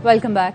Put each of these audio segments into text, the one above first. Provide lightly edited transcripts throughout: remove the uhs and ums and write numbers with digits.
Welcome back.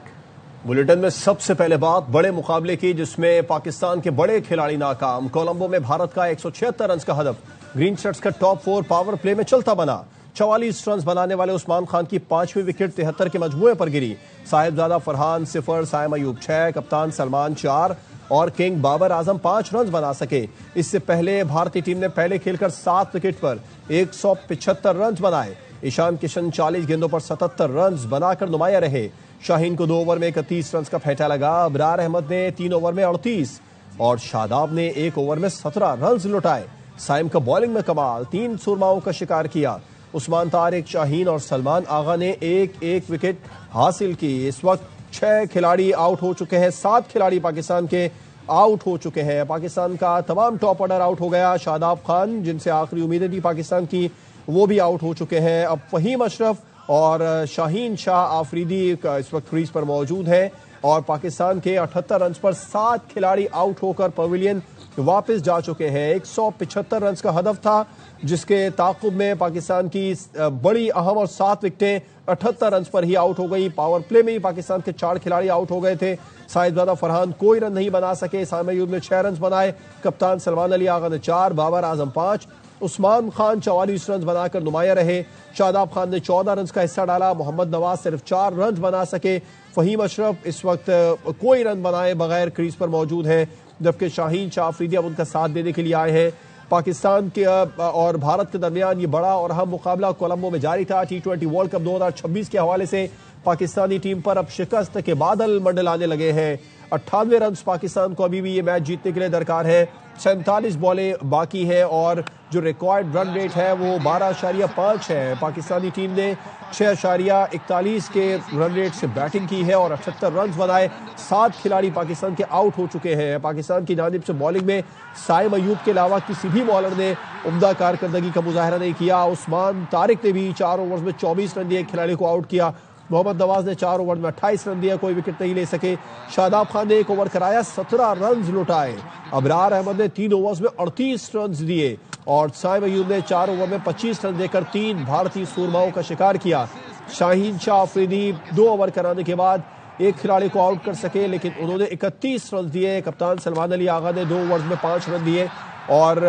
Bulletin में सबसे पहले बात बड़े मुकाबले की, जिसमें पाकिस्तान के बड़े खिलाड़ी नाकाम। कोलंबो में भारत का 176 रन का हदफ। ग्रीन शर्ट्स का टॉप 4 पावर प्ले में चलता बना। 44 रन बनाने वाले उस्मान खान की 5वीं विकेट 73 के मजमूए पर गिरी। साहिबजादा फरहान 0, साइम अयूब 6, कप्तान सलमान 4 और किंग बाबर आजम 5 रन बना सके। इससे पहले भारतीय टीम ने पहले खेलकर 7 विकेट पर 175 रन बनाए। ईशान किशन 40 गेंदों पर 77 रन बनाकर नुमाया रहे। शाहीन को 2 ओवर में 31 रन का फेंटा लगा। अबरार अहमद ने 3 ओवर में 38 और शादाब ने 1 ओवर में 17 रन लुटाए। साइम का बॉलिंग में कमाल, 3 सुरमाओं का शिकार किया। उस्मान तारिक, शाहीन और सलमान आगा ने एक एक विकेट हासिल की। इस वक्त 6 खिलाड़ी आउट हो चुके हैं। 7 खिलाड़ी पाकिस्तान के आउट हो चुके हैं। पाकिस्तान का तमाम टॉप ऑर्डर आउट हो गया। शादाब खान, जिनसे आखिरी उम्मीदें थी पाकिस्तान की, वो भी आउट हो चुके हैं। अब फहीम अशरफ और शाहीन शाह आफरीदी इस वक्त क्रीज पर मौजूद हैं और पाकिस्तान के 78 रन पर 7 खिलाड़ी आउट होकर पवेलियन वापस जा चुके हैं। 175 रन का हदफ था, जिसके ताक़ुब में पाकिस्तान की बड़ी अहम और 7 विकेटें 78 रन पर ही आउट हो गई। पावर प्ले में ही पाकिस्तान के 4 खिलाड़ी आउट हो गए थे। साहिबजादा फरहान कोई रन नहीं बना सके। साइम अयूब ने 6 रन बनाए। कप्तान सलमान अली आगा ने 4, बाबर आजम 5, उस्मान खान 44 रन बनाकर नुमाया रहे। शादाब खान ने 14 रन का हिस्सा डाला। मोहम्मद नवाज सिर्फ 4 रन बना सके। फहीम अशरफ इस वक्त कोई रन बनाए बगैर क्रीज पर मौजूद है, जबकि शाहीन शाह आफरीदी अब उनका साथ देने के लिए आए हैं। पाकिस्तान के और भारत के दरमियान ये बड़ा और अहम मुकाबला कोलंबो में जारी था। T20 वर्ल्ड कप 2026 के हवाले से पाकिस्तानी टीम पर अब शिकस्त के बादल मंडलाने लगे हैं। 98 रन पाकिस्तान को अभी भी ये मैच जीतने के लिए दरकार है। 47 बॉलें बाकी हैं और जो रिकॉर्ड रन रेट है वो 12.5 है। पाकिस्तानी टीम ने 6.41 के रन रेट से बैटिंग की है और 78 रन बनाए। 7 खिलाड़ी पाकिस्तान के आउट हो चुके हैं। पाकिस्तान की जानिब से बॉलिंग में साइम अयूब के अलावा किसी भी बॉलर ने उम्दा कारकर्दगी का मुजाहरा नहीं किया। उस्मान तारिक ने भी 4 ओवर्स में 24 रन दिए, खिलाड़ी को आउट किया। मोहम्मद नवाज ने 4 ओवर में 28 रन दिया, कोई विकेट नहीं ले सके। शादाब खान ने 1 ओवर कराया, 17 रन लुटाए। अबरार अहमद ने 3 ओवर्स में 38 रन दिए और साइम अयूब ने 4 ओवर में 25 रन देकर 3 भारतीय सूरमाओं का शिकार किया। शाहीन शाह अफरीदी 2 ओवर कराने के बाद एक खिलाड़ी को आउट कर सके, लेकिन उन्होंने 31 रन दिए। कप्तान सलमान अली आगा ने 2 ओवर्स में 5 रन दिए और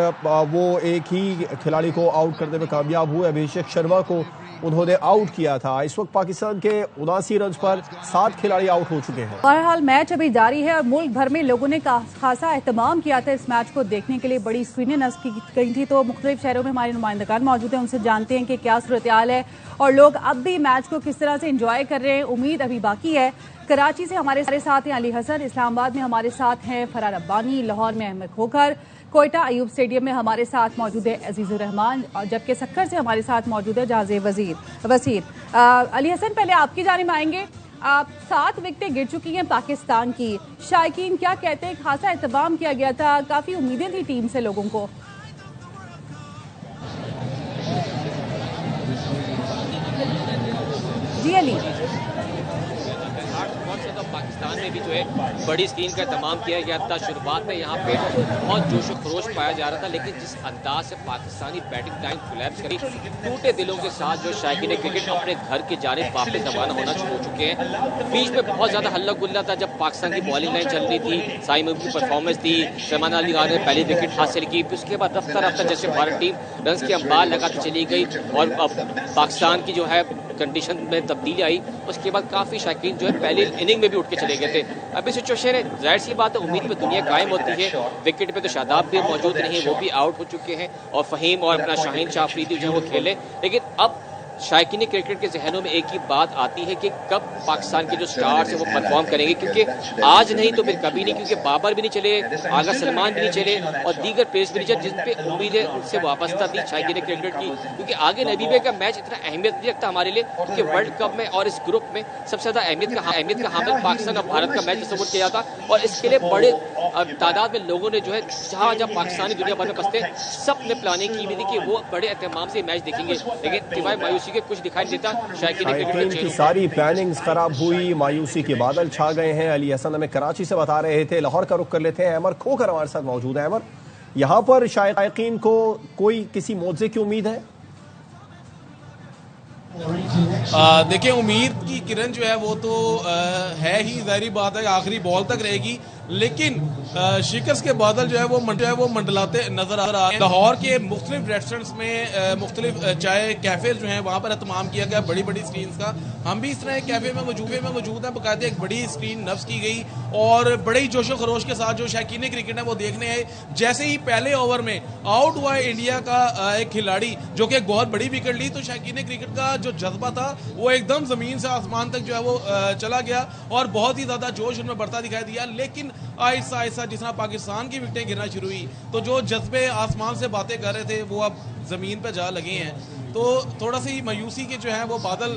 वो एक ही खिलाड़ी को आउट करने में कामयाब हुए। अभिषेक शर्मा को उन्होंने आउट किया था। इस वक्त पाकिस्तान के 79 रन पर 7 खिलाड़ी आउट हो चुके हैं। बहरहाल मैच अभी जारी है और मुल्क भर में लोगों ने खासा एहतमाम किया था इस मैच को देखने के लिए। बड़ी स्क्रीनें नस्ब की गई थी, तो मुख्तलिफ शहरों में हमारे नुमाइंदगान मौजूद हैं, उनसे जानते हैं कि क्या सूरत हाल है और लोग अब भी मैच को किस तरह से इंजॉय कर रहे हैं। उम्मीद अभी बाकी है। कराची से हमारे साथ हैं अली हसन, इस्लामाबाद में हमारे साथ हैं फरार अब्बानी, लाहौर में अहमद खोखर, कोयटा अयूब स्टेडियम में हमारे साथ मौजूद है अजीजुर रहमान और जबकि सक्कर से हमारे साथ मौजूद है जाज़े वसीर। अली हसन, पहले आपकी जानिब आएंगे। 7 विकेटें गिर चुकी हैं पाकिस्तान की। शायकीन क्या कहते हैं? खासा एहतमाम किया गया था, काफी उम्मीदें थी टीम से लोगों को। जी अली। पाकिस्तान में भी जो है बड़ी स्क्रीन का इस्तेमाल किया गया था। शुरुआत में यहाँ पे बहुत जोश व खरोश पाया जा रहा था, लेकिन जिस अंदाज से पाकिस्तानी बैटिंग लाइन कोलैप्स करी, टूटे दिलों के साथ जो शायकीन क्रिकेट अपने घर की जानिब वापस रवाना होना शुरू हो चुके हैं। बीच में बहुत ज़्यादा हल्ला गुल्ला था जब पाकिस्तान की बॉलिंग लाइन चल रही थी, साइम अयूब की परफॉर्मेंस थी, सलमान अली खान ने पहली विकेट हासिल की। उसके बाद रफ्ता रफ्ता जैसे भारत टीम रन के अंबार लगाती चली गई और अब पाकिस्तान की जो है कंडीशन में तब्दीली आई। उसके बाद काफ़ी शायकीन जो है पहले इनिंग में भी उठ के चले गए थे। अभी सिचुएशन है, जाहिर सी बात है, उम्मीद में दुनिया कायम होती है। विकेट पे तो शादाब भी मौजूद नहीं, वो भी आउट हो चुके हैं और फहीम और अपना शाहीन शाह अफरीदी जो है वो खेले। लेकिन अब शायकीन क्रिकेट के जहनों में एक ही बात आती है कि कब पाकिस्तान के जो स्टार्स हैं वो परफॉर्म करेंगे, क्योंकि आज नहीं तो फिर कभी नहीं, क्योंकि बाबर भी नहीं चले, आगा सलमान भी नहीं चले और दीगर प्लेयर्स भी नहीं चले, जिस पे उम्मीदें उनसे वाबस्ता थी शायकीन क्रिकेट की। क्योंकि आगे नबीबे का मैच इतना अहमियत नहीं रखता हमारे लिए, क्योंकि वर्ल्ड कप में और इस ग्रुप में सबसे ज़्यादा अहमियत का हामिल पाकिस्तान और भारत का मैच तस्वुर किया जाता और इसके लिए बड़े तादाद में लोगों ने जो है जहाँ जहाँ पाकिस्तानी दुनिया भर में बसते सब ने प्लानिंग की हुई थी कि वो बड़े एहतमाम से मैच देखेंगे, लेकिन सिवाय मायूसी के कुछ दिखाई देता। शायकीन की सारी प्लानिंग्स खराब हुई, मायूसी के बादल छा गए हैं। अली हसन हमें कराची से बता रहे थे। लाहौर का रुख कर लेते हैं, अमर खोकर हमारे साथ मौजूद है। अमर, यहाँ पर शायकीन को कोई किसी मौजे की उम्मीद है? देखिए, उम्मीद की किरण जो है वो तो है ही, जाहिर बात है आखिरी बॉल तक रहेगी, लेकिन शिकस्त के बादल जो है वो मंडलाते नजर आ रहा है। लाहौर के मुख्तलिफ रेस्टोरेंट्स में मुख्तलिफ चाय कैफे जो हैं वहां पर एहतमाम किया गया बड़ी बड़ी स्क्रीन का। हम भी इस तरह कैफे में मौजूद हैं, बाकायदा एक बड़ी स्क्रीन नफ्स की गई और बड़े ही जोशो खरोश के साथ जो शौकीन क्रिकेट है वो देखने आए। जैसे ही पहले ओवर में आउट हुआ इंडिया का एक खिलाड़ी जो कि एक बहुत बड़ी विकेट ली, तो शौकीन क्रिकेट का जो जज्बा था वो एकदम जमीन से आसमान तक जो है वो चला गया और बहुत ही ज्यादा जोश उनमें बढ़ता दिखाई दिया। लेकिन आहिस्ता आहिस्ता जिस तरह पाकिस्तान की विकेटें गिरना शुरू हुई, तो जो जज्बे आसमान से बातें कर रहे थे वो अब जमीन पर जा लगे हैं। तो थोड़ा सी मायूसी के जो है वो बादल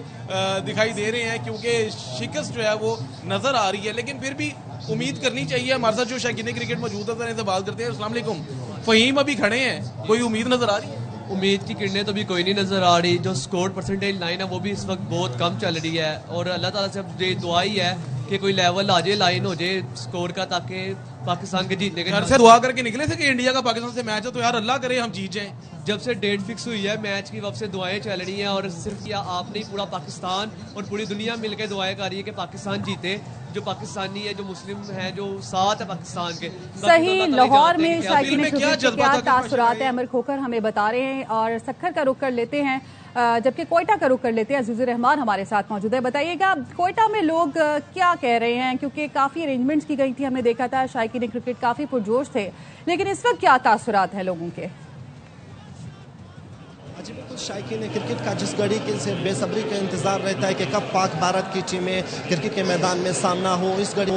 दिखाई दे रहे हैं, क्योंकि शिकस्त जो है वो नजर आ रही है, लेकिन फिर भी उम्मीद करनी चाहिए। हमारे साथ जो शौकीन क्रिकेट मौजूद है इनसे बात करते हैं। अस्सलाम वालेकुम फहीम, अभी खड़े हैं, कोई उम्मीद नजर आ रही है? उम्मीद की किरणें तो भी कोई नहीं नजर आ रही। जो स्कोर परसेंटेज लाइन है वो भी इस वक्त बहुत कम चल रही है और अल्लाह ताला से अब ये दुआ ही है कि कोई लेवल आ जाए, लाइन हो जाए स्कोर का, ताकि पाकिस्तान के जीतने के घर से दुआ करके निकले थे कि इंडिया का पाकिस्तान से मैच है, तो यार अल्लाह करे हम जीत जाएं। जब से डेट फिक्स हुई है मैच की, वब से दुआएं चल रही हैं और सिर्फ या आप नहीं, पूरा पाकिस्तान और पूरी दुनिया मिलकर दुआएं कर रही है कि पाकिस्तान जीते। जो पाकिस्तानी है, जो मुस्लिम है, जो साथ है पाकिस्तान के। सही, लाहौर में शौकीन क्या क्रिकेट के क्या तासुरात है अमर खोकर हमें बता रहे हैं। और सक्खर का रुख कर लेते हैं, जबकि कोयटा का रुख कर लेते हैं। अजीजुर रहमान हमारे साथ मौजूद है। बताइएगा कोयटा में लोग क्या कह रहे हैं, क्योंकि काफी अरेंजमेंट्स की गई थी, हमने देखा था शौकीन क्रिकेट काफी पुरजोश थे, लेकिन इस वक्त क्या तासुरात है लोगों के? जी बिल्कुल, शौकीन क्रिकेट का जिस घड़ी के से बेसब्री का इंतजार रहता है कि कब पाक भारत की टीमें क्रिकेट के मैदान में सामना हो। इस घड़ी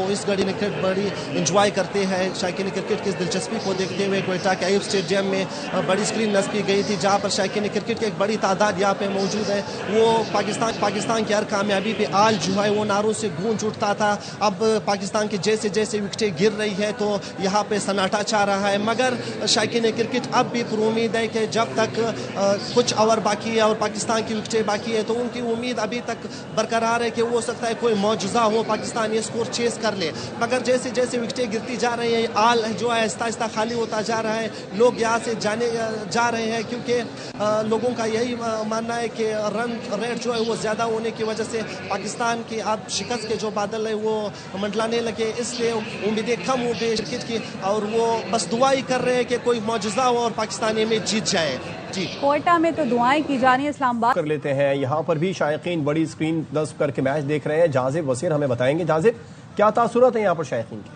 में क्रिकेट बड़ी इंजॉय करते हैं। शौकीन क्रिकेट की इस दिलचस्पी को देखते हुए कोयटा के अयूब स्टेडियम में बड़ी स्क्रीन नस्ब की गई थी, जहां पर शौकीन क्रिकेट की एक बड़ी तादाद यहाँ पे मौजूद है। वो पाकिस्तान की हर कामयाबी पे आज जो है वो नारों से गूंज उठता था। अब पाकिस्तान की जैसे जैसे विकेटें गिर रही है तो यहाँ पे सन्नाटा छा रहा है, मगर शौकीन क्रिकेट अब भी पुरुम्मीद है कि जब तक कुछ ओवर बाकी है और पाकिस्तान की विकेटें बाकी है, तो उनकी उम्मीद अभी तक बरकरार है कि हो सकता है कोई मौजूदा हो, पाकिस्तान ये स्कोर चेस कर ले। मगर जैसे जैसे विकेटें गिरती जा रही हैं, आल जो है आहिस्ता आहिस्ता खाली होता जा रहा है। लोग यहाँ से जाने जा रहे हैं, क्योंकि लोगों का यही मानना है कि रन रेट जो है वो ज़्यादा होने की वजह से पाकिस्तान की अब शिकस्त के जो बादल है वो मंडलाने लगे, इसलिए उम्मीदें कम हो गई क्रिकेट की, और वो बस दुआ ही कर रहे हैं कि कोई मौजूदा हो और पाकिस्तान में जीत जाए। जी, कोयटा में तो दुआएं की जा रही है। इस्लामाबाद कर लेते हैं, यहाँ पर भी शायकीन बड़ी स्क्रीन नस्ब करके मैच देख रहे हैं। जाजिब वसीर हमें बताएंगे, जाजिब क्या तासुरात है यहाँ पर शायकीन की?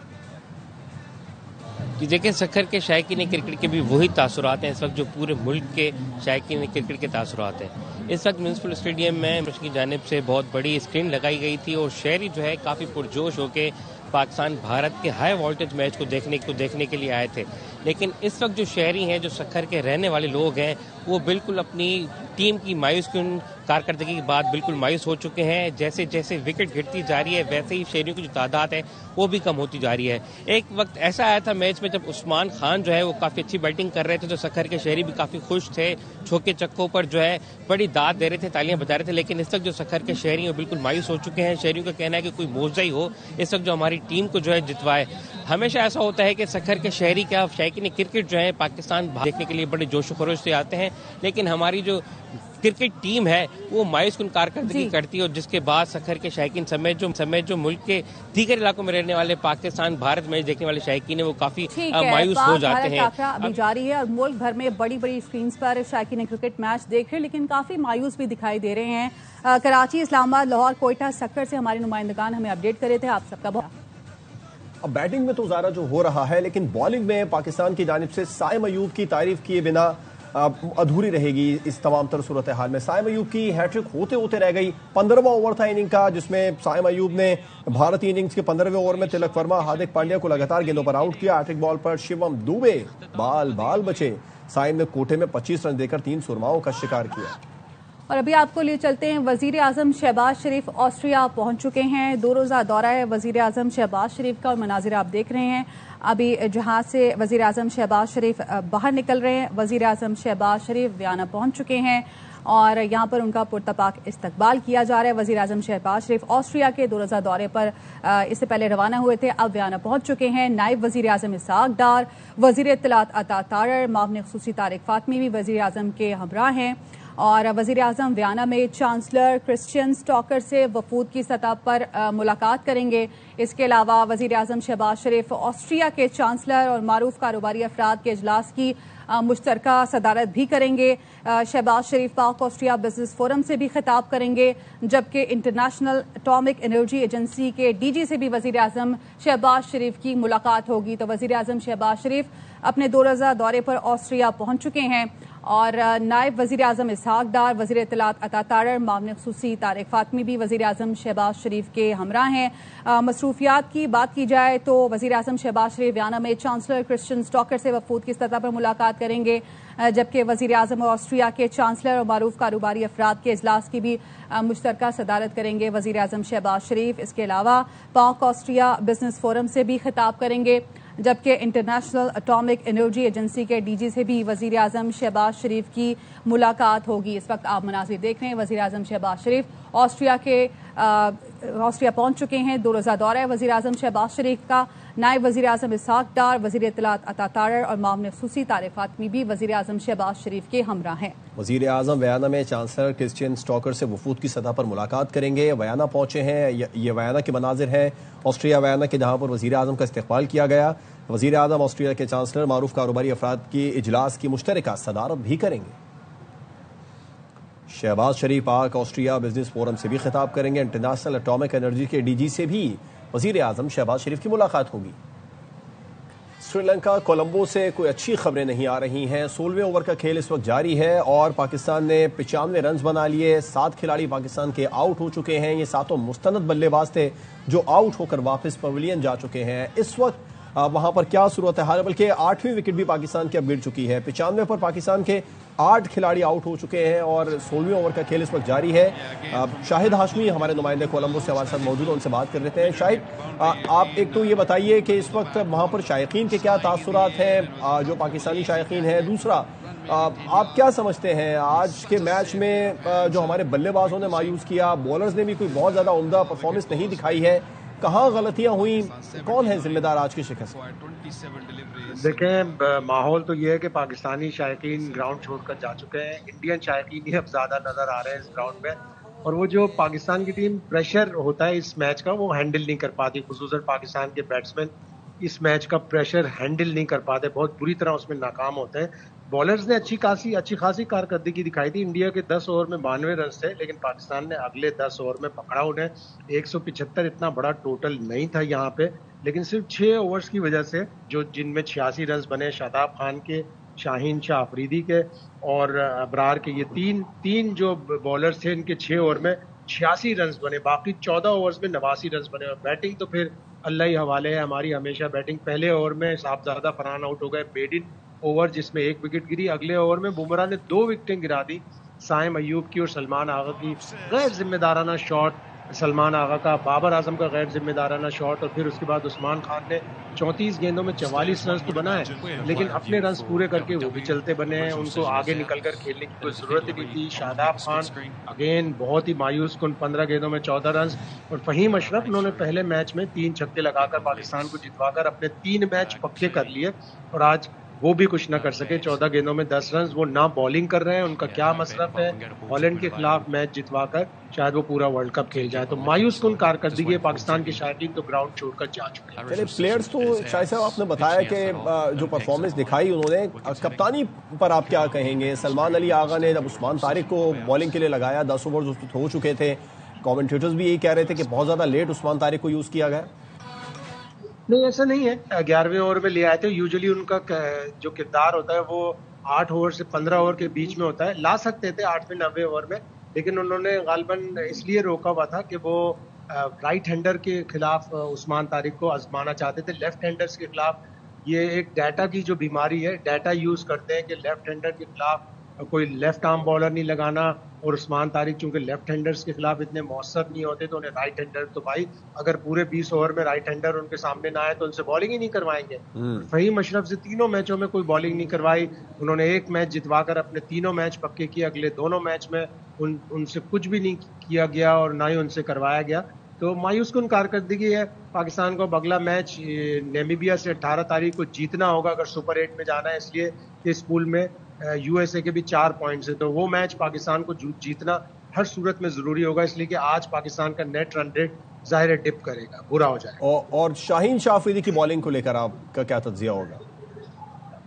कि देखिए, सक्खर के शायकीन क्रिकेट के भी वही तासुरात हैं इस वक्त जो पूरे मुल्क के शायकीन क्रिकेट के तासुरात हैं। इस वक्त म्यूनसिपल स्टेडियम में की जानिब से बहुत बड़ी स्क्रीन लगाई गई थी और शहरी जो है काफ़ी पुरजोश होकर पाकिस्तान भारत के हाई वोल्टेज मैच को देखने के लिए आए थे। लेकिन इस वक्त जो शहरी हैं, जो सक्खर के रहने वाले लोग हैं, वो बिल्कुल अपनी टीम की मायूस कारकर्दगी के बाद बिल्कुल मायूस हो चुके हैं। जैसे जैसे विकेट गिरती जा रही है वैसे ही शहरियों की जो तादाद है वो भी कम होती जा रही है। एक वक्त ऐसा आया था मैच में जब उस्मान खान जो है वो काफ़ी अच्छी बैटिंग कर रहे थे, तो सक्खर के शहरी भी काफ़ी खुश थे, चौके चक्कों पर जो है बड़ी दाद दे रहे थे, तालियां बजा रहे थे। लेकिन इस वक्त जो सक्खर के शहरी हैं वो बिल्कुल मायूस हो चुके हैं। शहरियों का कहना है कि कोई मौजा ही हो इस वक्त जो हमारी टीम को जो है जितवाए। हमेशा ऐसा होता है कि सक्खर के शहरी क्या शौकीन क्रिकेट जो है पाकिस्तान देखने के लिए बड़े जोश खरोश से आते हैं, लेकिन हमारी जो क्रिकेट टीम है वो मायूस कुन कारकर्दगी करती है, और जिसके बाद सक्खर के शौकीन समेत जो मुल्क के दीगर इलाकों में रहने वाले पाकिस्तान भारत मैच देखने वाले शौकीन है वो काफी मायूस हो जाते हैं। अभी जारी है और मुल्क भर में बड़ी बड़ी स्क्रीन पर शौकीन क्रिकेट मैच देख रहे हैं, लेकिन काफी मायूस भी दिखाई दे रहे हैं। कराची, इस्लामाबाद, लाहौर, कोयटा, सक्खर से हमारे नुमाइंदगान हमें अपडेट करे थे। आप सबका बहुत। अब बैटिंग में तो ज़ारा जो हो रहा है, लेकिन बॉलिंग में पाकिस्तान की जानिब से साइम अयूब की तारीफ किए बिना अधूरी रहेगी इस तमाम तर सूरत हाल में। साइम अयूब की हैट्रिक होते होते रह गई। 15वां ओवर था इनिंग का, जिसमें साइम अयूब ने भारतीय इनिंग्स के 15वें ओवर में तिलक वर्मा, हार्दिक पांड्या को लगातार गेंदों पर आउट किया। हैट्रिक बॉल पर शिवम दुबे बाल बचे। साइम ने कोटे में 25 रन देकर 3 सुरमाओं का शिकार किया। और अभी आपको लिए चलते हैं, वजीर आजम शहबाज शरीफ ऑस्ट्रिया पहुंच चुके हैं। 2 रोज़ा दौरा है वजीर आजम शहबाज शरीफ का और मनाजिर आप देख रहे हैं। अभी जहाज से वजीर आजम शहबाज शरीफ बाहर निकल रहे हैं। वजीर आजम शहबाज शरीफ वियना पहुंच चुके हैं और यहाँ पर उनका पुरतपाक इस्तकबाल किया जा रहा है। वजीर आजम शहबाज शरीफ ऑस्ट्रिया के 2 रोज़ा दौरे पर इससे पहले रवाना हुए थे, अब वियना पहुंच चुके हैं। नायब वजीर आजम इसाक डार, वजीर इत्तलात अता तारर, मामले खुसूसी तारिक फातमी भी वजीर आजम के हमराह हैं। और वजीर आजम वियना में चांसलर क्रिश्चियन स्टॉकर से वफूद की सतह पर मुलाकात करेंगे। इसके अलावा वजीर आजम शहबाज शरीफ ऑस्ट्रिया के चांसलर और मारूफ कारोबारी अफराद के इजलास की मुश्तरका सदारत भी करेंगे। शहबाज शरीफ पाक ऑस्ट्रिया बिजनेस फोरम से भी खिताब करेंगे, जबकि इंटरनेशनल एटॉमिक एनर्जी एजेंसी के डीजी से भी वजीर आजम शहबाज शरीफ की मुलाकात होगी। तो वजीर आजम शहबाज शरीफ अपने 2 रोज़ा दौरे पर ऑस्ट्रिया पहुंच चुके हैं और नायब वजीर आजम इसहाक डार, वजीर इत्तलात अता तारर, मामले खुसूसी तारिक फातमी भी वजीर आजम शहबाज शरीफ के हमरा हैं। मसरूफियात की बात की जाए तो वजीर आजम शहबाज शरीफ वियना में चांसलर क्रिश्चियन स्टॉकर से वफूद की सतह पर मुलाकात करेंगे, जबकि वजीर आजम ऑस्ट्रिया के चांसलर और मारूफ कारोबारी अफराद के इजलास की भी मुश्तरका सदारत करेंगे वजीर आजम शहबाज शरीफ। इसके अलावा पाक ऑस्ट्रिया बिजनेस फोरम से भी खिताब करेंगे, जबकि इंटरनेशनल एटॉमिक एनर्जी एजेंसी के डीजी से भी वजीर आजम शहबाज शरीफ की मुलाकात होगी। इस वक्त आप मनाजिर देख रहे हैं, वजीर आजम शहबाज शरीफ ऑस्ट्रिया पहुंच चुके हैं। 2 रोज़ा दौरा है वजीर आजम शहबाज शरीफ का। नायब वजीर आजम इसहाक डार, वजीर इत्तलात अता तारर और मामले खुसूसी तारिक फातमी भी वजीर आजम शहबाज शरीफ के हमरा हैं। वजीर आजम वियना में चांसलर क्रिश्चियन स्टॉकर से वफूद की सतह पर मुलाकात करेंगे। वियना पहुंचे हैं, ये वियना के मनाजिर हैं ऑस्ट्रिया वियना के, जहां पर वजीर आजम का इस्तकबाल किया गया। वजीर आजम ऑस्ट्रिया के चांसलर मारूफ कारोबारी अफराद की इजलास की मुश्तरका सदारत भी करेंगे। शहबाज शरीफ पाक ऑस्ट्रिया बिजनेस फोरम से भी खिताब करेंगे। इंटरनेशनल एटॉमिक एनर्जी के डीजी से भी वजीर आजम शहबाज शरीफ की मुलाकात होगी। श्रीलंका कोलंबो से कोई अच्छी खबरें नहीं आ रही हैं। 16वें ओवर का खेल इस वक्त जारी है और पाकिस्तान ने 95 रन बना लिए। 7 खिलाड़ी पाकिस्तान के आउट हो चुके हैं। ये 7 मुस्तनद बल्लेबाज थे जो आउट होकर वापस पवेलियन जा चुके हैं। इस वक्त वहां पर क्या सूरत हाल है, बल्कि 8वीं विकेट भी पाकिस्तान की अब गिर चुकी है। 95 पर पाकिस्तान के 8 खिलाड़ी आउट हो चुके हैं और 16वें ओवर का खेल इस वक्त जारी है। शाहिद हाशमी हमारे नुमाइंदे कोलंबो से हमारे साथ मौजूद हैं, उनसे बात कर लेते हैं। शाहिद, आप एक तो ये बताइए कि इस वक्त वहां पर शायकीन के क्या तासुरात हैं, जो पाकिस्तानी शायकीन हैं। दूसरा, आप क्या समझते हैं आज के मैच में जो हमारे बल्लेबाजों ने मायूस किया, बॉलर्स ने भी कोई बहुत ज्यादा उम्दा परफॉर्मेंस नहीं दिखाई है, कहाँ गलतियां हुई, कौन है जिम्मेदार आज की शिकस्त? देखें, माहौल तो ये है कि पाकिस्तानी शायकीन ग्राउंड छोड़कर जा चुके हैं। इंडियन शायकीन ही अब ज्यादा नजर आ रहे हैं इस ग्राउंड में, और वो जो पाकिस्तान की टीम प्रेशर होता है इस मैच का वो हैंडल नहीं कर पाती। खुसूसन पाकिस्तान के बैट्समैन इस मैच का प्रेशर हैंडल नहीं कर पाते, बहुत बुरी तरह उसमें नाकाम होते हैं। बॉलर्स ने अच्छी खासी कारकर्दगी दिखाई थी। इंडिया के 10 ओवर में 92 रन थे, लेकिन पाकिस्तान ने अगले 10 ओवर में पकड़ा उन्हें। 175 इतना बड़ा टोटल नहीं था यहाँ पे, लेकिन सिर्फ 6 ओवर्स की वजह से जो जिनमें 86 रन बने, शादाब खान के, शाहीन शाह अफरीदी के और अबरार के, ये तीन जो बॉलर्स थे, इनके 6 ओवर में 86 रन बने। बाकी 14 ओवर्स में 89 रन बने। और बैटिंग तो फिर अल्लाह ही हवाले है हमारी हमेशा। बैटिंग पहले ओवर में साहबजादा फरहान आउट हो गए, मेडिन ओवर जिसमें 1 विकेट गिरी। अगले ओवर में बुमराह ने 2 विकेटें गिरा दी, साइम अयूब की और सलमान आगा की गैर जिम्मेदाराना शॉट, सलमान आगा का, बाबर आजम का गैर जिम्मेदाराना शॉट, और फिर उसके बाद उस्मान खान ने 34 गेंदों में 44 रन तो बनाए, लेकिन अपने रन पूरे करके वो भी चलते बने हैं। उनको आगे निकल कर खेलने की कोई जरूरत ही नहीं थी। शादाब खान अगेन बहुत ही मायूस कुन 15 गेंदों में 14 रन, और फहीम अशरफ, उन्होंने पहले मैच में 3 छक्के लगाकर पाकिस्तान को जितवाकर अपने 3 मैच पक्के कर लिए, और आज वो भी कुछ ना कर सके। 14 गेंदों में 10 रन। वो ना बॉलिंग कर रहे हैं, उनका क्या मसरफ है। हॉलैंड के खिलाफ मैच जितवाकर शायद वो पूरा वर्ल्ड कप खेल जाए। तो मायूस कुन कारकर्दगी है पाकिस्तान के शायकीन तो ग्राउंड छोड़कर जा चुके हैं। चलिए, प्लेयर्स तो शायद साहब आपने बताया कि जो परफॉर्मेंस दिखाई उन्होंने, कप्तानी पर आप क्या कहेंगे? सलमान अली आगा ने जब उस्मान तारिक को बॉलिंग के लिए लगाया, 10 ओवर हो चुके थे, कमेंटेटर्स भी यही कह रहे थे कि बहुत ज्यादा लेट उस्मान तारिक को यूज किया गया। नहीं, ऐसा नहीं है। 11वें ओवर में ले आए थे। यूजुअली उनका जो किरदार होता है वो 8 ओवर से 15 ओवर के बीच में होता है। ला सकते थे 8वें 9वें ओवर में, लेकिन उन्होंने गालिबन इसलिए रोका हुआ था कि वो राइट हैंडर के खिलाफ उस्मान तारिक को आजमाना चाहते थे। लेफ्ट हैंडर्स के खिलाफ ये एक डाटा की जो बीमारी है, डाटा यूज करते हैं कि लेफ्ट हैंडर के खिलाफ कोई लेफ्ट आर्म बॉलर नहीं लगाना, और उस्मान तारिक चूंकि लेफ्ट हैंडर्स के खिलाफ इतने मौसर नहीं होते तो उन्हें राइट हैंडर, तो भाई अगर पूरे 20 ओवर में राइट हैंडर उनके सामने ना आए तो उनसे बॉलिंग ही नहीं करवाएंगे। फहीम अशरफ से 3 मैचों में कोई बॉलिंग नहीं करवाई। उन्होंने 1 मैच जितवाकर अपने 3 मैच पक्के किए। अगले 2 मैच में उनसे कुछ भी नहीं किया गया और ना ही उनसे करवाया गया। तो मायूस कुन कारकर्दगी है। पाकिस्तान को अब अगला मैच नामीबिया से 18 तारीख को जीतना होगा अगर सुपर 8 में जाना है, इसलिए इस पूल में यूएसए के भी 4 पॉइंट्स है, तो वो मैच पाकिस्तान को जीतना हर सूरत में जरूरी होगा, इसलिए कि आज पाकिस्तान का नेट रन रेट जाहिर है डिप करेगा, बुरा हो जाएगा। और शाहीन शाह अफरीदी की बॉलिंग को लेकर आपका क्या तज्जिया होगा?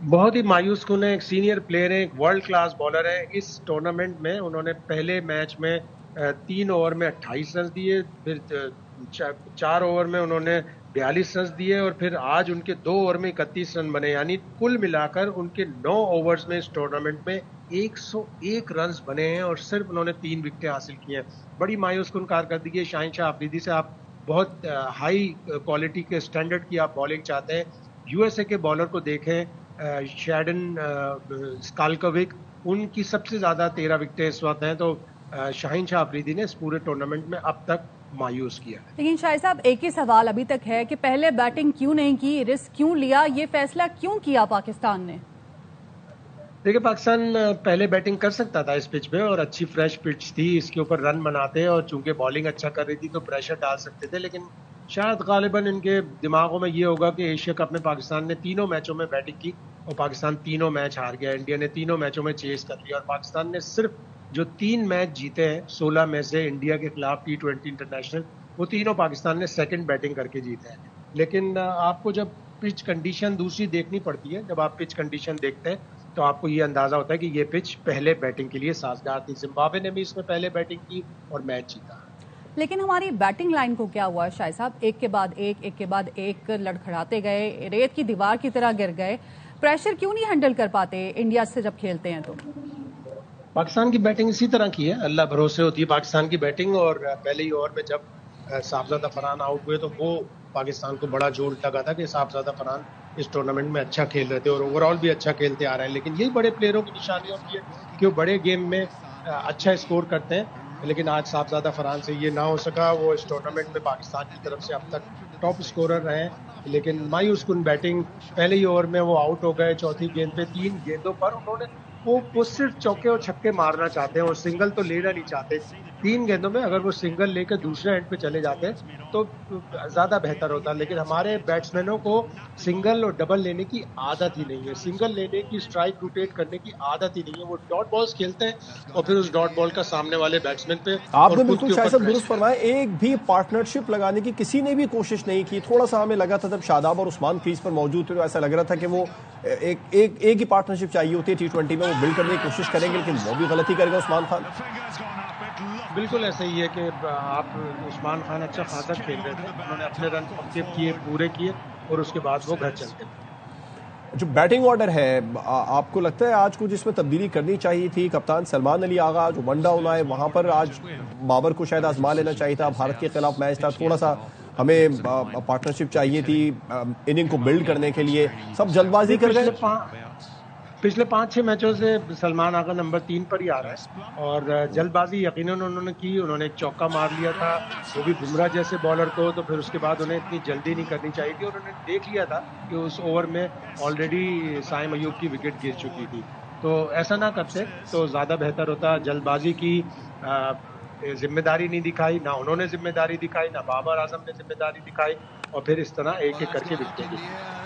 बहुत ही मायूस कुन है, एक सीनियर प्लेयर है, एक वर्ल्ड क्लास बॉलर है। इस टूर्नामेंट में उन्होंने पहले मैच में 3 ओवर में 28 रन दिए, फिर 4 ओवर में उन्होंने 42 रन दिए और फिर आज उनके 2 ओवर में 31 रन बने, यानी कुल मिलाकर उनके 9 ओवर्स में इस टूर्नामेंट में 101 रन बने हैं और सिर्फ उन्होंने 3 विकेटें हासिल की हैं। बड़ी मायूस कुन कारकर्दगी है शाहीन शाह अफरीदी से। आप बहुत हाई क्वालिटी के स्टैंडर्ड की आप बॉलिंग चाहते हैं। यूएसए के बॉलर को देखें, शैडन स्काल्कोविक, उनकी सबसे ज्यादा 13 विकेटें इस वक्त हैं, तो शाहीन शाह अफरीदी ने इस पूरे टूर्नामेंट में अब तक मायूस किया है। लेकिन शाहिद साहब, एक ही सवाल अभी तक है कि पहले बैटिंग क्यों नहीं की, रिस्क क्यों लिया, ये फैसला क्यों किया पाकिस्तान ने? देखिए, पाकिस्तान पहले बैटिंग कर सकता था इस पिच पे और अच्छी फ्रेश पिच थी, इसके ऊपर रन बनाते और चूंकि बॉलिंग अच्छा कर रही थी तो प्रेशर डाल सकते थे, लेकिन शायद गालिबन इनके दिमागों में ये होगा कि एशिया कप में पाकिस्तान ने 3 मैचों में बैटिंग की और पाकिस्तान 3 मैच हार गया। इंडिया ने 3 मैचों में चेस कर लिया और पाकिस्तान ने सिर्फ जो 3 मैच जीते हैं 16 में से इंडिया के खिलाफ T20 इंटरनेशनल, वो तीनों पाकिस्तान ने सेकंड बैटिंग करके जीते हैं। लेकिन आपको जब पिच कंडीशन दूसरी देखनी पड़ती है, जब आप पिच कंडीशन देखते हैं तो आपको ये अंदाजा होता है कि ये पिच पहले बैटिंग के लिए साजगार थी। जिम्बाब्वे ने भी इसमें पहले बैटिंग की और मैच जीता। लेकिन हमारी बैटिंग लाइन को क्या हुआ शाहिद साहब? एक के बाद एक लड़खड़ाते गए, रेत की दीवार की तरह गिर गए। प्रेशर क्यों नहीं हैंडल कर पाते इंडिया से जब खेलते हैं? तो पाकिस्तान की बैटिंग इसी तरह की है, अल्लाह भरोसे होती है पाकिस्तान की बैटिंग। और पहले ही ओवर में जब साहबजादा फरहान आउट हुए तो वो पाकिस्तान को बड़ा जोर लगा था कि साहबजादा फरहान इस टूर्नामेंट में अच्छा खेल रहे थे और ओवरऑल भी अच्छा खेलते आ रहे हैं। लेकिन यही बड़े प्लेयरों की निशानी होती है कि वो बड़े गेम में अच्छा स्कोर करते हैं, लेकिन आज साहबजादा फरहान से ये ना हो सका। वो इस टूर्नामेंट में पाकिस्तान की तरफ से अब तक टॉप स्कोरर रहे हैं, लेकिन मायूस कुन बैटिंग। पहले ही ओवर में वो आउट हो गए, चौथी गेंद पे 3 गेंदों पर उन्होंने वो सिर्फ चौके और छक्के मारना चाहते हैं और सिंगल तो लेना नहीं चाहते। 3 गेंदों में अगर वो सिंगल लेकर दूसरे एंड पे चले जाते तो ज्यादा बेहतर होता, लेकिन हमारे बैट्समैनों को सिंगल और डबल लेने की आदत ही नहीं है, सिंगल लेने की, स्ट्राइक रोटेट करने की आदत ही नहीं है। वो डॉट बॉल्स खेलते हैं और फिर उस डॉट बॉल का सामने वाले बैट्समैन पे। आपने बिल्कुल शायद दुरुस्त फरमाया, एक भी पार्टनरशिप लगाने की किसी ने भी कोशिश नहीं की। थोड़ा सा हमें लगा था जब शादाब और उस्मान क्रीज पर मौजूद थे तो ऐसा लग रहा था कि वो एक ही पार्टनरशिप चाहिए होती है T20 में, वो बिल्ड करने की कोशिश करेंगे, लेकिन वो भी गलती करेगा उस्मान खान। बिल्कुल ऐसा ही है कि आप उस्मान खान अच्छा खासा खेल रहे थे, उन्होंने अपने रन पक्के किए, पूरे किए और उसके बाद वो घर चलते। जो बैटिंग ऑर्डर है, आपको लगता है आज कुछ इसमें तब्दीली करनी चाहिए थी? कप्तान सलमान अली आगा जो वनडा उनाए, वहां पर आज बाबर को शायद आजमा लेना चाहिए था। भारत के खिलाफ मैच था, थोड़ा सा हमें पार्टनरशिप चाहिए थी इनिंग को बिल्ड करने के लिए। सब जल्दबाजी कर गए। पिछले 5-6 मैचों से सलमान आगा नंबर 3 पर ही आ रहा है और जल्दबाजी यकीनन उन्होंने की। उन्होंने एक चौका मार लिया था, वो भी बुमराह जैसे बॉलर को, तो फिर उसके बाद उन्हें इतनी जल्दी नहीं करनी चाहिए थी और उन्होंने देख लिया था कि उस ओवर में ऑलरेडी साइम अयूब की विकेट गिर चुकी थी। तो ऐसा ना करते तो ज़्यादा बेहतर होता। जल्दबाजी की, जिम्मेदारी नहीं दिखाई, ना उन्होंने जिम्मेदारी दिखाई, ना बाबर आजम ने जिम्मेदारी दिखाई और फिर इस तरह एक एक करके विकेट गिरी।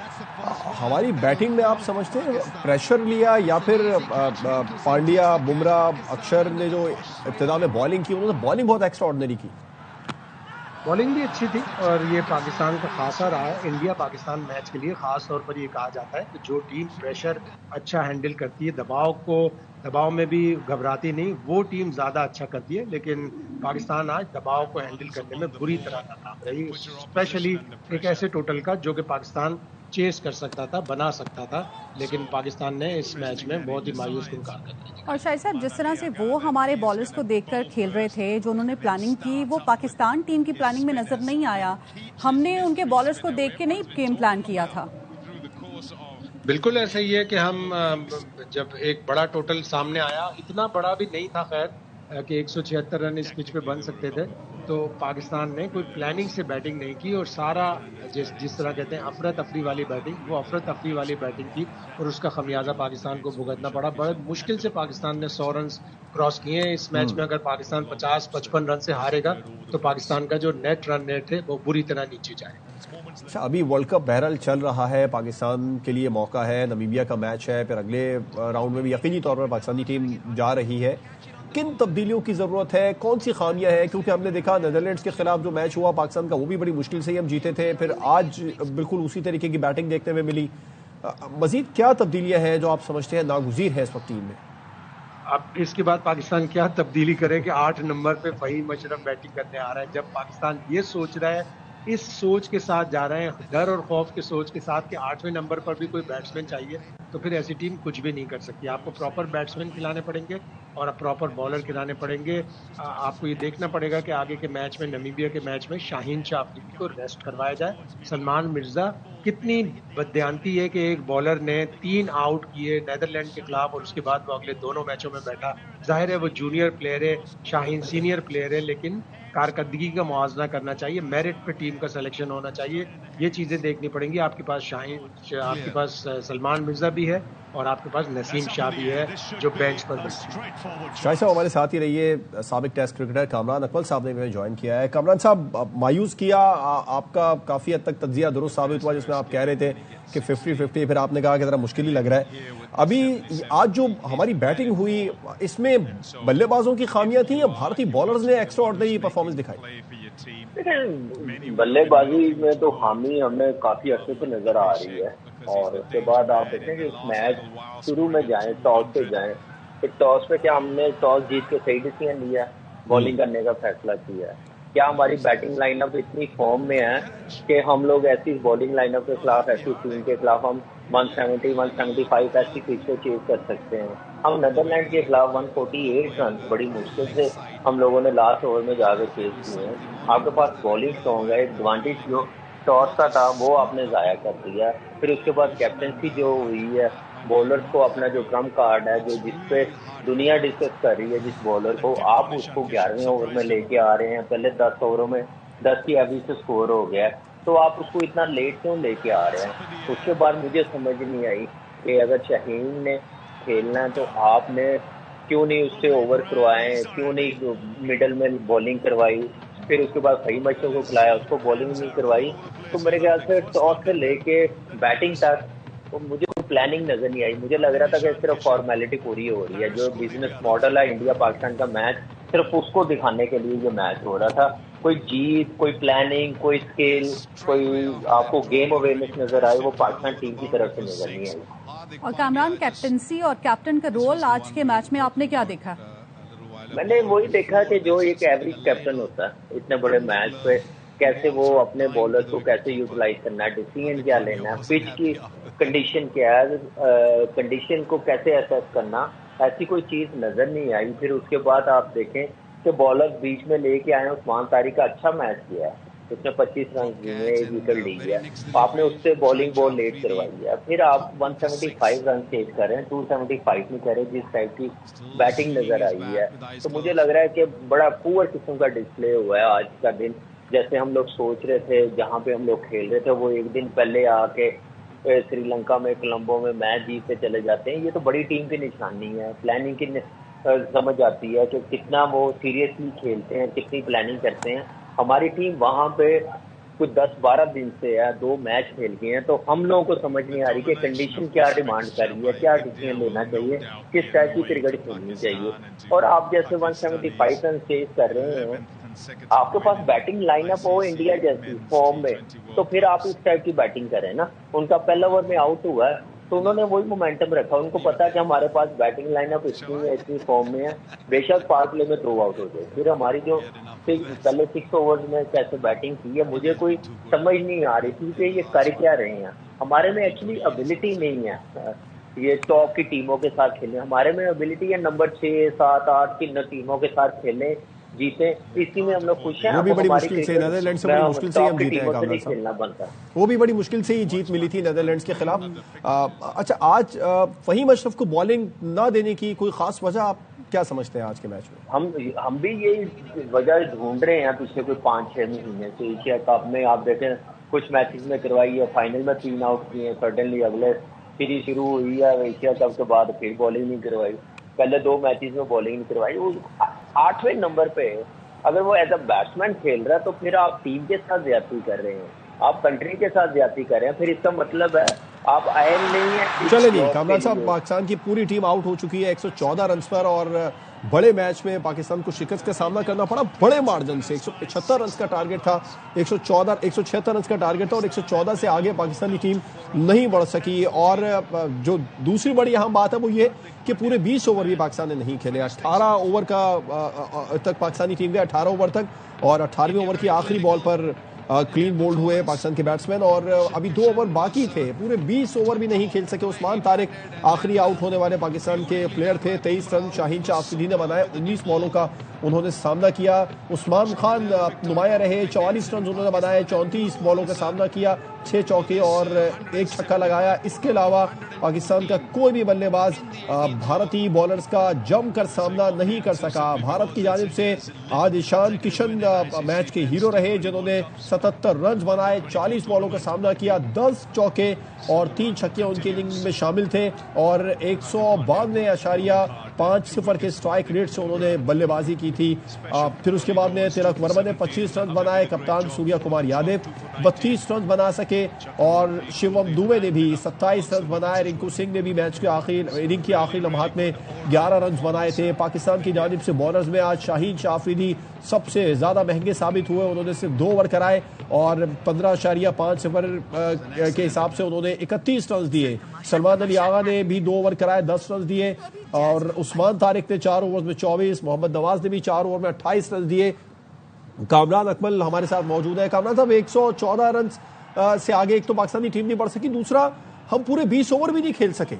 हमारी बैटिंग में आप समझते हैं प्रेशर लिया या फिर पांड्या, बुमराह, अक्षर ने जो इब्तिदा में बॉलिंग की, उन्होंने बॉलिंग बहुत एक्स्ट्रा ऑर्डिनरी की। बॉलिंग भी अच्छी थी और ये पाकिस्तान का खासा रहा है। इंडिया पाकिस्तान मैच के लिए खास तौर पर ये कहा जाता है कि जो टीम प्रेशर अच्छा हैंडल करती है, दबाव में भी घबराती नहीं, वो टीम ज़्यादा अच्छा करती है। लेकिन पाकिस्तान आज दबाव को हैंडल करने में बुरी तरह नाकाम रही, स्पेशली एक ऐसे टोटल का जो कि पाकिस्तान चेस कर सकता था, बना सकता था, लेकिन पाकिस्तान ने इस मैच में बहुत ही मायूस कुन कारकर्दगी की। और शाहिद साहब, जिस तरह से वो हमारे बॉलर्स को देखकर खेल रहे थे, जो उन्होंने प्लानिंग की, वो पाकिस्तान टीम की प्लानिंग में नजर नहीं आया। हमने उनके बॉलर्स को देख के नहीं गेम प्लान किया था। बिल्कुल ऐसा ही है कि हम जब एक बड़ा टोटल सामने आया, इतना बड़ा भी नहीं था खैर कि 176 रन इस पिच पे बन सकते थे, तो पाकिस्तान ने कोई प्लानिंग से बैटिंग नहीं की और सारा जिस तरह कहते हैं अफरा तफरी वाली बैटिंग, वो अफरा तफरी वाली बैटिंग की और उसका खमियाजा पाकिस्तान को भुगतना पड़ा। बड़े मुश्किल से पाकिस्तान ने 100 रन क्रॉस किए हैं इस मैच में। अगर पाकिस्तान 50-55 रन से हारेगा तो पाकिस्तान का जो नेट रन रेट है वो बुरी तरह नीचे जाएगा। अच्छा, अभी वर्ल्ड कप बहरहाल चल रहा है, पाकिस्तान के लिए मौका है, नमीबिया का मैच है, फिर अगले राउंड में भी यकीनी तौर पर पाकिस्तानी टीम जा रही है। किन तब्दीलियों की जरूरत है, कौन सी खामियां हैं? क्योंकि हमने देखा नीदरलैंड्स के खिलाफ जो मैच हुआ पाकिस्तान का, वो भी बड़ी मुश्किल से ही हम जीते थे, फिर आज बिल्कुल उसी तरीके की बैटिंग देखने में मिली। मजीद क्या तब्दीलियां हैं जो आप समझते हैं नागुज़ीर है इस वक्त टीम में? अब इसके बाद पाकिस्तान क्या तब्दीली करे कि 8 नंबर पे फहीम अशरफ बैटिंग करने आ रहा है। जब पाकिस्तान ये सोच रहा है, इस सोच के साथ जा रहे हैं, डर और खौफ के सोच के साथ कि 8वें नंबर पर भी कोई बैट्समैन चाहिए, तो फिर ऐसी टीम कुछ भी नहीं कर सकती। आपको प्रॉपर बैट्समैन खिलाने पड़ेंगे और प्रॉपर बॉलर खिलाने पड़ेंगे। आपको ये देखना पड़ेगा कि आगे के मैच में, नमीबिया के मैच में शाहीन शाह अफरीदी को रेस्ट करवाया जाए। सलमान मिर्जा कितनी बददियानती है कि एक बॉलर ने 3 आउट किए नीदरलैंड के खिलाफ और उसके बाद वो अगले दोनों मैचों में बैठा। जाहिर है वो जूनियर प्लेयर है, शाहीन सीनियर प्लेयर है, लेकिन कारकर्दगी का मुआवजा करना चाहिए, मेरिट पे टीम का सिलेक्शन होना चाहिए। ये चीजें देखनी पड़ेंगी। आपके पास आपके पास सलमान मिर्जा भी है और आपके पास नसीम शाह भी है जो बेंच पर बैठे। शाहिद साहब हमारे साथ ही रहिए। साबिक टेस्ट क्रिकेटर कामरान अकमल साहब ने ज्वाइन किया है। कामरान साहब, मायूस किया आपका काफी हद तक तज्जिया दुरुस्त साबित हुआ, जिसमें आप कह रहे थे कि 50-50, फिर आपने कहा कि जरा मुश्किल ही लग रहा है। अभी आज जो हमारी बैटिंग हुई, इसमें बल्लेबाजों की खामियां थी या भारतीय बॉलर्स ने एक्स्ट्रा ऑर्डिनरी परफॉर्मेंस दिखाई? बल्लेबाजी में तो खामी हमें काफी अर्से से नजर आ रही है। और उसके बाद आप देखें कि इस मैच शुरू में जाएं, टॉस पे जाएं, फिर टॉस पे क्या हमने टॉस जीत के सही डिसीजन लिया, बॉलिंग करने का फैसला किया है? क्या हमारी बैटिंग लाइनअप इतनी फॉर्म में है कि हम लोग ऐसी बॉलिंग लाइनअप के खिलाफ, ऐसी टीम के खिलाफ हम 170-175 ऐसी पिच पे चेज कर सकते हैं? हम नीदरलैंड के खिलाफ 148 रन बड़ी मुश्किल से हम लोगों ने लास्ट ओवर में जाकर चेज किए हैं। आपके पास बॉलिंग स्ट्रॉन्ग है, एडवांटेज जो टॉस का था वो आपने जाया कर दिया। फिर उसके बाद कैप्टनसी जो हुई है, बॉलर्स को अपना जो ट्रम्प कार्ड है, जो जिसपे दुनिया डिस्कस कर रही है, जिस बॉलर को आप उसको 11वें ओवर में लेके आ रहे हैं, पहले 10 ओवरों में 10 की एवरेज से स्कोर हो गया है, तो आप उसको इतना लेट क्यों लेके आ रहे हैं? उसके बाद मुझे समझ नहीं आई कि अगर शाहीन ने खेलना है तो आपने क्यों नहीं उससे ओवर करवाए, क्यों नहीं मिडल में बॉलिंग करवाई, फिर उसके बाद फहीम अशरफ को खिलाया, उसको बॉलिंग नहीं करवाई। तो मेरे ख्याल से टॉस से लेके बैटिंग तक तो मुझे कोई प्लानिंग नजर नहीं आई। मुझे लग रहा था कि सिर्फ फॉर्मेलिटी पूरी हो रही है। जो बिजनेस मॉडल है इंडिया पाकिस्तान का मैच, सिर्फ उसको दिखाने के लिए ये मैच हो रहा था। कोई जीत, कोई प्लानिंग, कोई स्किल, कोई आपको गेम अवेयरनेस नजर आए, वो पाकिस्तान टीम की तरफ से नजर नहीं आई। और कामरान, कैप्टनसी और कैप्टन का रोल आज के मैच में आपने क्या देखा? मैंने वही देखा कि जो एक एवरेज कैप्टन होता है इतने बड़े मैच पे, कैसे वो अपने बॉलर्स को कैसे यूटिलाइज करना है, डिसीजन क्या लेना है, पिच की कंडीशन क्या है, कंडीशन को कैसे असेस करना, ऐसी कोई चीज नजर नहीं आई। फिर उसके बाद आप देखें कि बॉलर बीच में लेके आए, उस्मान तारिक का अच्छा मैच किया है, उसने 25 रन दिए, 1 विकेट ली है, आपने उससे बॉलिंग बॉल लेट करवाई है। फिर आप 175 रन चेज कर रहे हैं, 275 नहीं कर रहे, जिस टाइप की बैटिंग नजर आई है। तो मुझे लग रहा है कि बड़ा पुअर किस्म का डिस्प्ले हुआ है आज का दिन। जैसे हम लोग सोच रहे थे, जहां पे हम लोग खेल रहे थे, वो एक दिन पहले आके श्रीलंका में कोलंबो में मैच जीत के चले जाते हैं। ये तो बड़ी टीम की निशानी है। प्लानिंग की समझ आती है कि कितना वो सीरियसली खेलते हैं, कितनी प्लानिंग करते हैं। हमारी टीम वहां पे कुछ 10-12 दिन से है, 2 मैच खेल गए हैं, तो हम लोगों को समझ नहीं आ रही कि कंडीशन क्या डिमांड कर रही है, क्या डिसीजन लेना चाहिए, किस टाइप की क्रिकेट खेलनी चाहिए। और आप जैसे 175 रन चेज कर रहे हैं, आपके पास बैटिंग लाइनअप हो इंडिया जैसी फॉर्म में, तो फिर आप इस टाइप की बैटिंग करें ना। उनका पहला ओवर में आउट हुआ है तो उन्होंने वही मोमेंटम रखा। उनको पता है कि हमारे पास बैटिंग लाइनअप इतनी फॉर्म में है, बेशक पावर प्ले में थ्रो आउट हो जाए। फिर हमारी जो पहले 6 ओवर्स में कैसे बैटिंग की है, मुझे कोई समझ नहीं आ रही थी कि ये कर क्या रहे हैं। हमारे में एक्चुअली एबिलिटी नहीं है ये टॉप की टीमों के साथ खेलने। हमारे में एबिलिटी है नंबर 6, 7, 8 की टीमों के साथ खेलने, जीते, इसी में हम लोग खुश हैं। वो भी बड़ी मुश्किल से नीदरलैंड से बड़ी मुश्किल से हम जीते हैं कामरान साहब। वो भी बड़ी मुश्किल से ही जीत मिली थी नीदरलैंड्स के खिलाफ। अच्छा, आज फहीम अशरफ को बॉलिंग ना देने की कोई खास वजह आप क्या समझते हैं आज के मैच में? हम भी यही वजह ढूंढ रहे हैं पिछले कोई 5-6 महीने से। एशिया कप में आप देखें कुछ मैचेस में करवाई है, फाइनल में 3 आउट किए, सडनली अगले सीरीज शुरू हुई है एशिया कप के बाद फिर बॉलिंग नहीं करवाई, पहले 2 मैचेस में बॉलिंग नहीं करवाई। वो 8वें नंबर पे अगर वो एज अ बैट्समैन खेल रहा है तो फिर आप टीम के साथ ज्यादती कर रहे हैं, आप कंट्री के साथ ज्यादती कर रहे हैं, फिर इसका मतलब है आप आए नहीं है। चले नहीं कामरान साहब, पाकिस्तान की पूरी टीम आउट हो चुकी है 114 रन पर और बड़े मैच में पाकिस्तान को शिकस्त का सामना करना पड़ा बड़े मार्जिन से। 175 रन का टारगेट था, 176 रन का टारगेट था और 114 से आगे पाकिस्तानी टीम नहीं बढ़ सकी। और जो दूसरी बड़ी अहम बात है वो ये कि पूरे 20 ओवर भी पाकिस्तान ने नहीं खेले। 18 ओवर का तक पाकिस्तानी टीम गई, 18 ओवर तक, और 18वें ओवर की आखिरी बॉल पर क्लीन बोल्ड हुए पाकिस्तान के बैट्समैन और अभी 2 ओवर बाकी थे, पूरे 20 ओवर भी नहीं खेल सके। उस्मान तारिक आखिरी आउट होने वाले पाकिस्तान के प्लेयर थे। 23 रन शाहीन शाह अफरीदी ने बनाए, 19 बॉलों का उन्होंने सामना किया। उस्मान खान नुमाया रहे, 44 रन उन्होंने बनाए, 34 बॉलों का सामना किया, 6 चौके और 1 छक्का लगाया। इसके अलावा पाकिस्तान का कोई भी बल्लेबाज भारतीय बॉलर्स का जमकर सामना नहीं कर सका। भारत की जानिब से आज ईशान किशन मैच के हीरो रहे जिन्होंने 77 रन बनाए, 40 बॉलों का सामना किया, 10 चौके और 3 छक्के उनकी इनिंग में शामिल थे और 192.50 के स्ट्राइक रेट से उन्होंने बल्लेबाजी की थी। फिर उसके बाद में तिलक वर्मा ने 25 रन बनाए, कप्तान सूर्या कुमार यादव 32 रन बना सके और शिवम दुबे ने भी 27 रन बनाए। रिंकू सिंह ने भी मैच के इनिंग के आखिरी लम्हात में 11 रन बनाए थे। पाकिस्तान की जानिब से बॉलर्स में आज शाहीन शाह अफरीदी सबसे ज्यादा महंगे साबित हुए, उन्होंने सिर्फ 2 ओवर कराए और 15.5 ओवर के हिसाब से उन्होंने 31 रन दिए। सलमान अली आगा ने भी 2 ओवर कराए, 10 रन दिए और उस्मान तारिक ने 4 ओवर में 24, मोहम्मद नवाज ने भी 4 ओवर में 28 रन दिए। कामरान अकमल हमारे साथ मौजूद है। कामरान साहब, 114 रन से आगे एक तो पाकिस्तानी टीम नहीं बढ़ सकी, दूसरा हम पूरे 20 ओवर भी नहीं खेल सके।